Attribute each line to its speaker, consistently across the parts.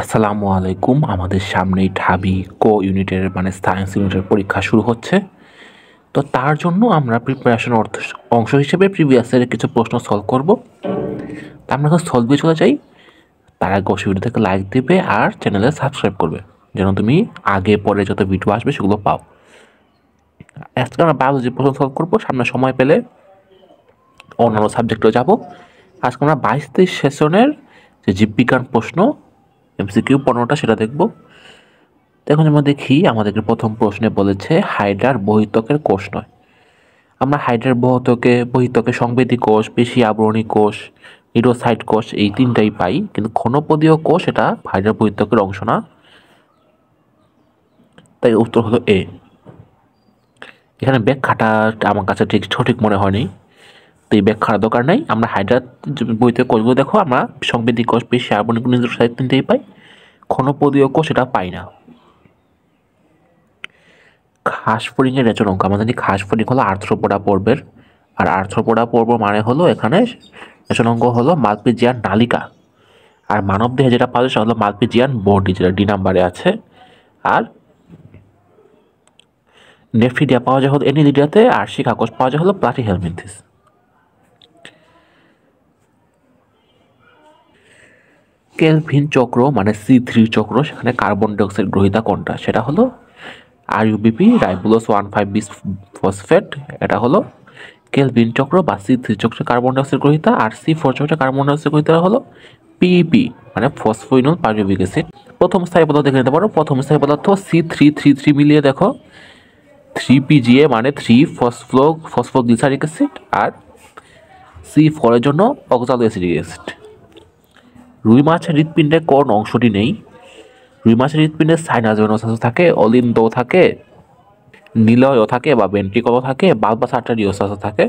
Speaker 1: আসসালামু আলাইকুম। আমাদের সামনেই ঢাবি কো ইউনিটের সায়েন্স ইউনিটের পরীক্ষা শুরু হচ্ছে। তো তার জন্য আমরা প্রিপারেশন অংশ হিসেবে প্রিভিয়াস ইয়ারের কিছু প্রশ্ন সলভ করব। তা আমরা এখন সলভে চলে যাই। তার আগে অবশ্যই ভিডিও থেকে লাইক দেবে আর চ্যানেলে সাবস্ক্রাইব করবে, যেন তুমি আগে পরে যত ভিডিও আসবে সেগুলো পাও। আজকে আমরা বায়োলজি প্রশ্ন সলভ করবো, সামনে সময় পেলে অন্যান্য সাবজেক্টেও যাব। আজকে আমরা 22-23 সেশনের যে জীববিজ্ঞান প্রশ্ন MCQ 15টা সেটা দেখব। এখন আমরা দেখি, আমাদেরকে প্রথম প্রশ্নে বলেছে হাইড্রার বহিত্বকের কোষ নয়। আমরা হাইড্রার বহিত্বকে সংবেদী কোষ, পেশি আবরণী কোষ, নিউরোসাইট কোষ এই তিনটাই পাই, কিন্তু ঘনপদীয় কোষ এটা হাইড্রার বহিত্বকের অংশ না। তাই উত্তর হলো এ। এখানে ব্যাখ্যাটা আমার কাছে ঠিক সঠিক মনে হয়নি, তো এই ব্যাখ্যার দরকার নেই। আমরা হাইড্রার বহিত্বকের কোষগুলো দেখো, আমরা সংবেদী কোষ, পেশি আবরণী কোষ, নিউরোসাইট তিনটাই পাই, ঘনপদীয় কোষ এটা পাই না। ঘাসফড়িংয়ের রেচনাঙ্ক, আমরা জানি ঘাসফড়িং হলো আর্থ্রোপোডা পর্বের, আর আর্থ্রোপোডা পর্ব মানে হলো এখানে রেচনাঙ্ক হলো মালপিজিয়ান নালিকা। আর মানব দেহে যেটা পাওয়া যায় সেটা হলো মালপিজিয়ান বডি, যেটা ডি নাম্বারে আছে। আর নেফ্রিডিয়া পাওয়া যায় হলো এনিলিডিয়াতে, আর শিখাকোষ পাওয়া যায় হলো প্লাটিহেলমিনথিস। কেলভিন চক্র মানে C3 চক্র, সেখানে কার্বন ডাইঅক্সাইড গ্রহীতা কোনটা? সেটা হলো RUBP, রাইবোলোজ 1,5 বিস ফসফেট। এটা হলো কেলভিন চক্র বা C3 চক্র কার্বন ডাইঅক্সাইড গ্রহীতা। আর C4 চক্রে কার্বন ডাইঅক্সাইড গ্রহীতা হলো PEP মানে ফসফোইনোল পাইরুভিক অ্যাসিড। প্রথম স্থায়ী পদার্থ দেখে নিতে পারো। প্রথম স্থায়ী পদার্থ C3 মিলিয়ে দেখো, 3PGA মানে 3 ফসফোগ্লিসারিক অ্যাসিড, আর C4 এর জন্য অক্সালো অ্যাসিডিক অ্যাসিড। রুই মাছের হৃৎপিণ্ডে কোন অংশটি নেই? রুই মাছের হৃৎপিণ্ডে সাইনাস ভেনোসাস থাকে, অলিন্দ থাকে, নিলয়ও থাকে বা ভেন্ট্রিকলও থাকে, বালবাস আর্টারিওসাসও থাকে,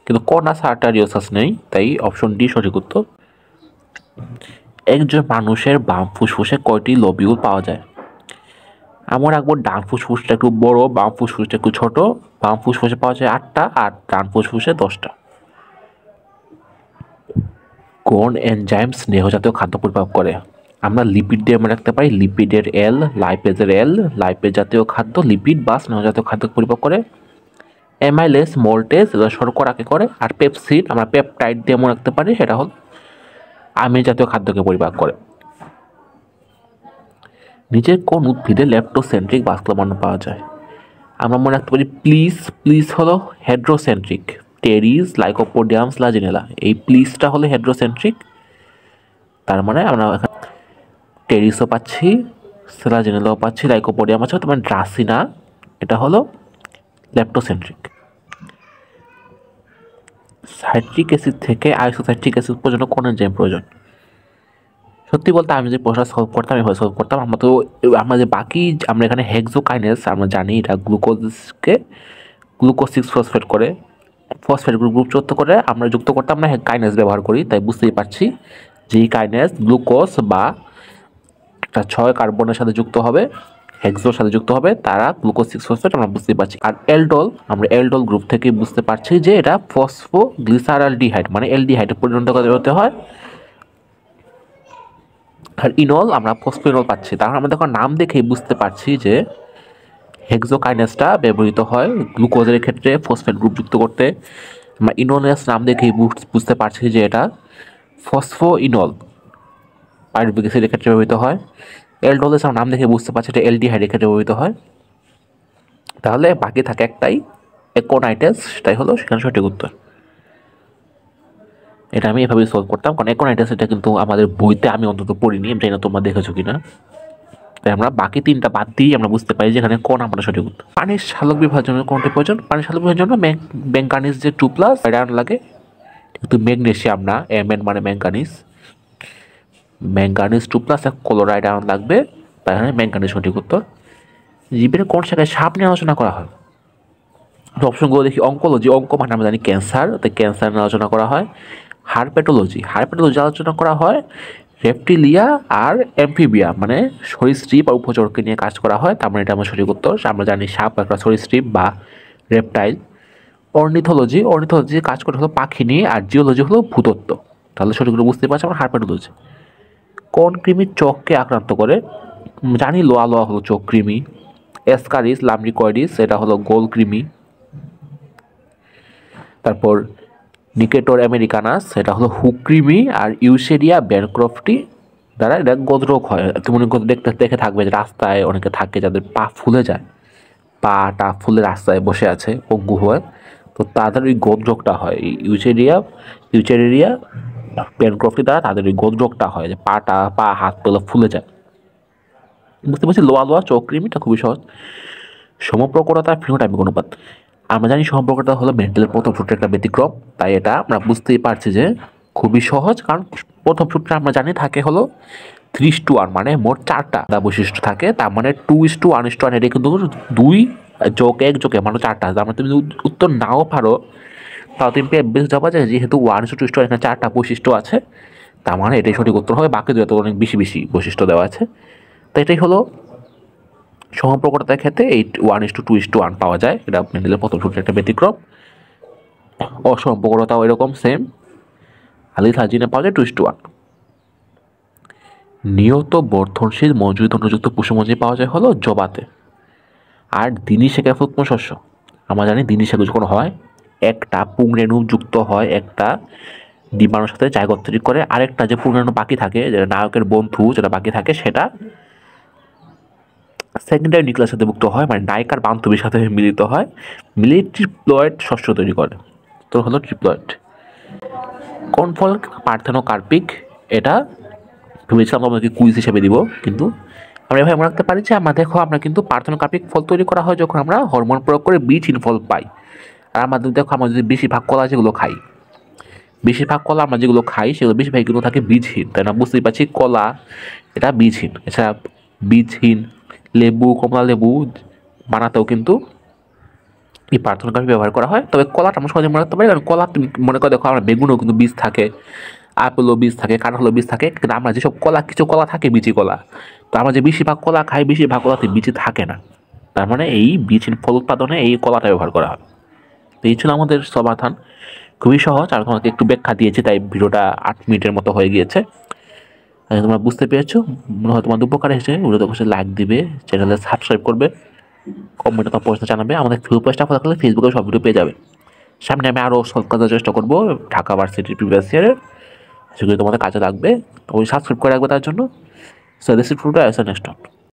Speaker 1: কিন্তু কর্নাস আর্টারিওসাস নেই। তাই অপশন ডি সঠিক উত্তর। একজন মানুষের বাম ফুসফুসে কয়টি লোবিউল পাওয়া যায়? আমরা রাখবো ডান ফুসফুসটা একটু বড়, বাম ফুসফুসটা একটু ছোট। বাম ফুসফুসে পাওয়া যায় 8টা, আর ডান ফুসফুসে 10টা। কোন এনজাইম স্নেহজাতীয় খাদ্য পরিপাক করে? আমরা লিপিড দিয়ে আমরা রাখতে পারি লিপিডের এল, লাইপেজের এল। লাইপেজ জাতীয় খাদ্য লিপিড বা স্নেহজাতীয় খাদ্য পরিপাক করে। অ্যামাইলেস, মোল্টেজ এগুলো শর্করাকে করে। আর পেপসিড আমরা পেপটাইড দিয়ে মনে রাখতে পারি, সেটা হল আমিষ জাতীয় খাদ্যকে পরিপাক করে। নিচের কোন উদ্ভিদে ল্যাপ্টোসেন্ট্রিক বাষ্পবর্ণ পাওয়া যায়? আমরা মনে রাখতে পারি প্লিস হলো হেড্রোসেন্ট্রিক। টেরিস, লাইকোপোডিয়াম, স্লাজিনেলা, এই প্লিসটা হলো হেড্রোসেন্ট্রিক। তার মানে আমরা টেরিসও পাচ্ছি, স্লাজিনেলাও পাচ্ছি, লাইকোপোডিয়াম আছে, তোমার ড্রাসিনা এটা হলো ল্যাপ্টোসেন্ট্রিক। সাইট্রিক অ্যাসিড থেকে আইসোসাইট্রিক অ্যাসিড পর্যন্ত কোন এনজাইম প্রয়োজন? সত্যি বলতে আমি যে প্রশ্নটা সলভ করতাম এভাবে সলভ করতাম। আমরা যে বাকি আমরা এখানে হেক্সোকাইনেস আমরা জানি এটা গ্লুকোজকে গ্লুকোজ 6 ফসফেট করে, ফসফেট গ্রুপ যুক্ত করে আমরা যুক্ত করতে আমরা কাইনেস ব্যবহার করি। তাই বুঝতেই পারছি যে এই কাইনেস গ্লুকোজ বা 6 কার্বনের সাথে যুক্ত হবে, হেক্সোর সাথে যুক্ত হবে, তারা গ্লুকোজ 6 ফসফেট আমরা বুঝতে পারছি। আর এলডোল, আমরা এলডোল গ্রুপ থেকে বুঝতে পারছি যে এটা ফসফোগ্লিসারালডিহাইড মানে এলডিহাইডে পরিণত করতে হয়। আর ইনল আমরা ফসফিনল পাচ্ছি। তাহলে আমরা দেখো নাম দেখেই বুঝতে পারছি যে হেক্সোকাইনেসটা ব্যবহৃত হয় গ্লুকোজের ক্ষেত্রে ফসফেট গ্রুপ যুক্ত করতে। আমরা ইনোলেস নাম দেখেই বুঝতে পারছি যে এটা ফসফোইনল পাইরুভিক অ্যাসিডের ক্ষেত্রে ব্যবহৃত হয়। এলডোলেস নাম দেখে বুঝতে পারছি এটা এলডিহাইডের ক্ষেত্রে ব্যবহৃত হয়। তাহলে বাকি থাকে একটাই, একোনাইটেস, সেটাই হলো সেখানে সঠিক উত্তর। এটা আমি এভাবেই সলভ করতাম, কারণ একোনাইটেস এটা কিন্তু আমাদের বইতে আমি অন্তত পড়িনি, জানি না তোমরা দেখেছো কিনা। তাই আমরা বাকি তিনটা বাদ দিয়েই আমরা বুঝতে পারি যে এখানে কোন আমাদের সঠিক উত্তর। পানির সালোক বিভাজনের কোনটি প্রয়োজন? পানির সালোক বিভাজনের জন্য ম্যাঙ্গানিজ যে 2+ আয়রন লাগে, কিন্তু ম্যাগনেসিয়াম না, Mn মানে ম্যাঙ্গানিজ 2+ এক ক্লোরাইড আয়রন লাগবে, তাই এখানে ম্যাঙ্গানিজ সঠিক উত্তর। জীবের কোন শাখায় সাপ নিয়ে আলোচনা করা হয়? অপশনগুলো দেখি। অঙ্কোলজি, অঙ্ক মানে আমরা জানি ক্যান্সার, তাই ক্যান্সার নিয়ে আলোচনা করা হয়। হারপেটোলজি আলোচনা করা হয় রেপটিলিয়া আর অ্যাম্ফিবিয়া মানে সরীসৃপ আর উপচরকে নিয়ে কাজ করা হয়। তার মানে এটা আমার সঠিক উত্তর। আমরা জানি সাপ একটা সরীসৃপ বা রেপটাইল। অর্নিথোলজি কাজ করে হলো পাখি নিয়ে, আর জিওলজি হলো ভূতত্ত্ব। তাহলে সঠিকগুলো বুঝতে পারছি আমরা হারপেটোলজি। কোন কৃমি চোখকে আক্রান্ত করে? জানি লোয়া লোয়া হলো চোখ কৃমি, এসকারিস লামরিকয়েডিস এটা হলো গোল কৃমি, তারপর নিকেটর আমেরিকানাস এটা হলো হুক কৃমি, আর ইউসেরিয়া ব্যানক্রফটি দ্বারা এটা গোদরোগ হয়। তুমি দেখে থাকবে যে রাস্তায় অনেকে থাকে যাদের পা ফুলে যায়, পাটা ফুলে রাস্তায় বসে আছে পঙ্গু হয়ে, তো তাদের ওই গোদরোগটা হয়। ইউচেরিয়া ব্যানক্রফটি দ্বারা তাদের ওই গোদরোগটা হয়, যে পা হাত পেলে ফুলে যায়। বুঝতে পারছি লোয়া লোয়া চোখ কৃমিটা খুবই সহজ। সমপ্রকরতা ফিনোটাইপিক অনুপাত, আমরা জানি সমপ্রকরতা হলো মেন্ডেলের প্রথম সূত্রের একটা ব্যতিক্রম, তাই এটা আমরা বুঝতেই পারছি যে খুবই সহজ, কারণ প্রথম সূত্রে আমরা জানি থাকে হলো 3:1, মানে মোট 4টা বৈশিষ্ট্য থাকে, তার মানে 2:1:1, এটা কিন্তু 2+1 মানে 4টা। আমরা তুমি উত্তর নাও পারো তাও তুমি বেশ যাবা যে যেহেতু 1:2 এখানে 4টা বৈশিষ্ট্য আছে, তার মানে এটাই সঠিক উত্তর হবে, বাকি দুটো অনেক বেশি বেশি বৈশিষ্ট্য দেওয়া আছে। তো এটাই হলো সমপ্রকরতার ক্ষেত্রে 1:2:1 পাওয়া যায়, এটা মেন্ডেলের প্রথম সূত্রের একটা ব্যতিক্রম। অসমপ্রকরতাও এরকম সেম, আলিথাজিনে পাওয়া যায় 2:1। নিয়ত বর্ধনশীল মজুরি অনুযুক্ত পুষ্পমঞ্জি পাওয়া যায় হলো জবাতে। আর দিনী শেখা ফুটমো শস্য, আমরা জানি দিনী শেখা যখন হয় একটা পুংরেণু যুক্ত হয় একটা ডিম্বাণুর সাথে জায়গোত্তরী করে, আরেকটা যে পুংরেণু বাকি থাকে যেটা নায়কের বন্ধু যেটা বাকি থাকে সেটা সেকেন্ডারি নিউক্লিয়াসের সাথে যুক্ত হয়, মানে নায়িকার বান্ধবীর সাথে মিলিত হয়, মিলে ট্রিপ্লয়েড শস্য তৈরি করে, তো হলো ট্রিপ্লয়েড। কোন ফল পার্থেনোকার্পিক? এটা ভেবেছিলাম আমাকে কুইজ হিসেবে দিব, কিন্তু আমরা এভাবে মনে রাখতে পারি যে আমরা কিন্তু পার্থেনোকার্পিক ফল তৈরি করা হয় যখন আমরা হরমোন প্রয়োগ করে বীজহীন ফল পাই। আর আমাদের আমরা যদি বেশিরভাগ কলা যেগুলো খাই, আমরা যেগুলো খাই সেগুলো বেশিরভাগ কিন্তু থাকে বীজহীন, তাই না? বুঝতেই পারছি কলা এটা বীজহীন। এছাড়া বীজহীন লেবু, কমলা লেবু বানাতেও কিন্তু এই পার্থেনোকার্পিক ব্যবহার করা হয়। তবে কলাটা আমরা সহজে মনে রাখতে পারি, কারণ কলা তুমি মনে করে দেখো আমরা বেগুনও কিন্তু বীজ থাকে, আপেলও বীজ থাকে, কাঁঠালও বীজ থাকে, কিন্তু আমরা যেসব কিছু কলা থাকে বীজি কলা, তো আমরা যে বেশিরভাগ কলা খাই বেশিরভাগ কলাতে বীজি থাকে না, তার মানে এই বীজহীন ফল উৎপাদনে এই কলাটা ব্যবহার করা হয়। তো এই ছিল আমাদের সমাধান, খুবই সহজ। আর তোমাকে একটু ব্যাখ্যা দিয়েছি তাই ভিডিওটা 8 মিনিটের মতো হয়ে গিয়েছে। তোমরা বুঝতে পেরেছো, মনে হয় তোমাদের উপকার এসেছে। ভিডিওতে অবশ্যই লাইক দিবে, চ্যানেলে সাবস্ক্রাইব করবে, কমেন্টে তোমার প্রশ্ন জানাবে। আমাদের পেজটা ফলো করলে ফেসবুকে সব ভিডিও পেয়ে যাবে। সামনে আমি আরও সলভ করার চেষ্টা করবো ঢাকা ভার্সিটির প্রিভিয়াস ইয়ারের, সেগুলো তোমাদের কাজে লাগবে। ওই সাবস্ক্রাইব করে রাখবে তার জন্য। So this is for the next